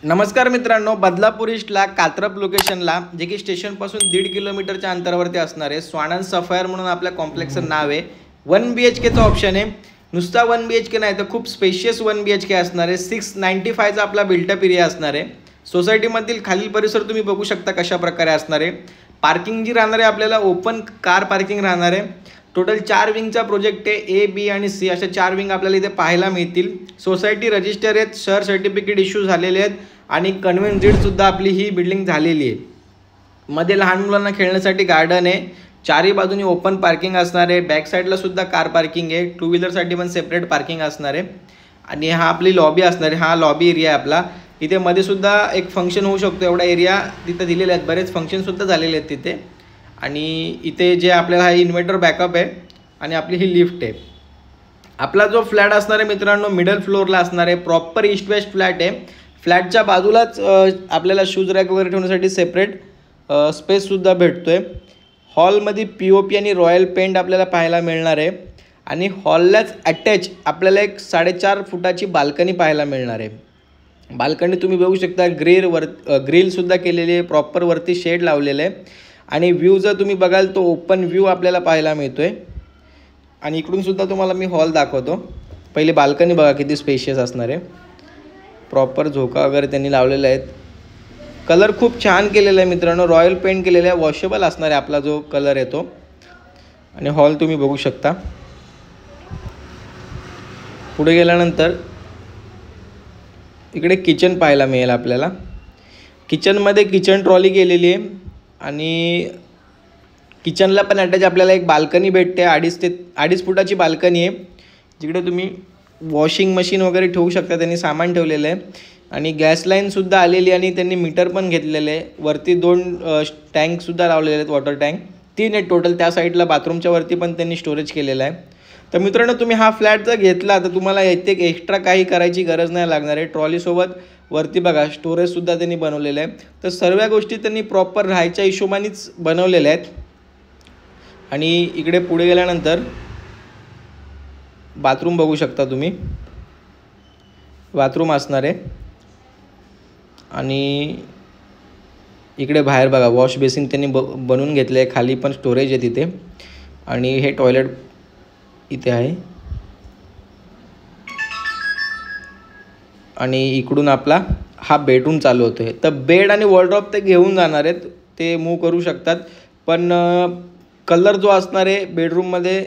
नमस्कार मित्रांनो, बदलापूर ईस्टला कात्रप लोकेशनला जे की स्टेशनपासून 1.5 किलोमीटरच्या अंतरावरती असणार आहे स्वानंद सफायर म्हणून आपल्या कॉम्प्लेक्सचं नाव आहे। 1 BHKचा ऑप्शन आहे। नुसता 1 BHK नाही तर खूप स्पेशियस 1 BHK असणार आहे। 695चा आपला बिल्टअप एरिया असणार आहे। सोसायटीमधील खालील परिसर तुम्ही बघू शकता कशा प्रकारे असणार आहे। पार्किंग जी राहणार आहे आपल्याला ओपन कार पार्किंग राहणार आहे। टोटल 4 विंगचा प्रोजेक्ट आहे। ए बी आणि सी अशा 4 विंग आपल्याला इथे पाहायला मिळतील। सोसायटी रजिस्टर आहेत, शहर सर्टिफिकेट इश्यू झालेले आहेत आणि कन्व्हेन्स सुद्धा आपली ही बिल्डिंग झालेली आहे। मध्ये लहान मुलांना खेळण्यासाठी गार्डन आहे। चारही बाजूनी ओपन पार्किंग असणार आहे। बॅक साईडला सुद्धा कार पार्किंग आहे। 2 व्हीलरसाठी पण सेपरेट पार्किंग असणार आहे आणि हा आपली लॉबी असणार आहे। हा लॉबी एरिया आहे आपला। इथे मध्ये सुद्धा एक फंक्शन होऊ शकतो एवढा एरिया तिथे दिलेले आहेत। बरेच फंक्शन सुद्धा झालेले आहेत तिथे। आणि इथे जे आपल्याला हा इन्व्हर्टर बॅकअप आहे आणि आपली ही लिफ्ट आहे। आपला जो फ्लॅट असणार आहे मित्रांनो मिडल फ्लोअरला असणार आहे। प्रॉपर ईस्ट वेस्ट फ्लॅट आहे। फ्लॅटच्या बाजूलाच आपल्याला शूज रॅक वगैरे ठेवण्यासाठी सेपरेट स्पेससुद्धा भेटतो आहे। हॉलमध्ये POP आणि रॉयल पेंट आपल्याला पाहायला मिळणार आहे आणि हॉललाच अटॅच आपल्याला एक 4.5 फुटाची बाल्कनी पाहायला मिळणार आहे। बाल्कनी तुम्ही बघू शकता ग्रिलसुद्धा केलेली आहे। प्रॉपर वरती शेड लावलेलं आहे आणि व्ह्यू जर तुम्ही बघाल तो ओपन व्ह्यू आपल्याला पाहायला मिळतो आहे। आणि इकडून सुद्धा तुम्हाला मी हॉल दाखवतो। पहिले बाल्कनी बघा किती स्पेशियस असणार आहे। प्रॉपर झोका वगैरे त्यांनी लावलेले आहेत। कलर खूप छान केलेला आहे मित्रांनो, रॉयल पेंट केलेला आहे। वॉशेबल असणार आहे आपला जो कलर आहे तो। आणि हॉल तुम्ही बघू शकता। पुढे गेल्यानंतर इकडे किचन पाहायला मिळेल आपल्याला। किचनमध्ये किचन ट्रॉली केलेली आहे आणि किचनला पण अटॅच आपल्याला एक बाल्कनी भेटते। 2.5 फुटाची बाल्कनी आहे जिकडे तुम्ही वॉशिंग मशीन वगैरे ठेवू शकता। त्यांनी सामान ठेवलेलं आहे आणि गॅस लाईनसुद्धा आलेली आणि त्यांनी मीटर पण घेतलेलं आहे। वरती 2 टँकसुद्धा लावलेले आहेत, वॉटर टँक 3 आहेत टोटल। त्या साईडला बाथरूमच्या वरती पण त्यांनी स्टोरेज केलेलं आहे। तर मित्रांनो तुम्ही हा फ्लॅट जर घेतला तर तुम्हाला इथे एक्स्ट्रा काही करायची गरज नाही लागणार आहे। ट्रॉलीसोबत वरती बघा स्टोरेजसुद्धा त्यांनी बनवलेलं आहे। तर सर्व गोष्टी त्यांनी प्रॉपर राहायच्या हिशोबानेच बनवलेल्या आहेत। आणि इकडे पुढे गेल्यानंतर बाथरूम बघू शकता तुम्ही, बाथरूम असणार आहे। आणि इकडे बाहेर बघा वॉश बेसिन त्यांनी बनवून घेतले आहे। खाली पण स्टोरेज आहे तिथे आणि हे टॉयलेट इथे आहे। आणि इकडून आपला हा बेडरूम चालू होतो आहे। तर बेड आणि वॉर्डरोब ते घेऊन जाणार आहेत, ते मूव करू शकतात। पण कलर जो असणार आहे बेडरूममध्ये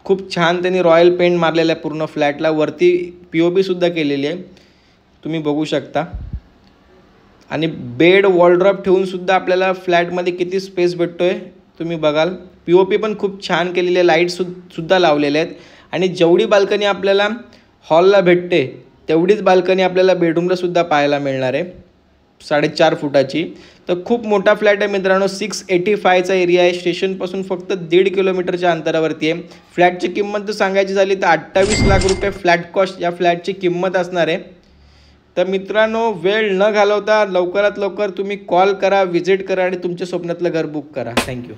खूप छान त्यांनी रॉयल पेंट मारलेला आहे पूर्ण फ्लॅटला। वरती POP सुद्धा केलेली आहे तुम्ही बघू शकता। आणि बेड वॉर्डरोब ठेवून सुद्धा आपल्याला फ्लॅटमध्ये किती स्पेस भेटतो आहे तुम्ही बघाल। POP पण खूप छान केलेले आहे, लाईट्ससुद्धा लावलेले आहेत। आणि जेवढी बाल्कनी आपल्याला हॉलला भेटते तेवढीच बाल्कनी आपल्याला बेडरूमला सुद्धा पाहायला मिळणार आहे 4.5 फुटाची। तर खूप मोठा फ्लॅट आहे मित्रांनो। 685चा एरिया आहे। स्टेशनपासून फक्त 1.5 किलोमीटरच्या अंतरावरती आहे। फ्लॅटची किंमत जर सांगायची झाली तर 28 लाख रुपये फ्लॅट कॉस्ट या फ्लॅटची किंमत असणार आहे। तर मित्रांनो वेळ न घालवता लवकरात लवकर तुम्ही कॉल करा, व्हिजिट करा आणि तुमच्या स्वप्नातलं घर बुक करा। थँक्यू।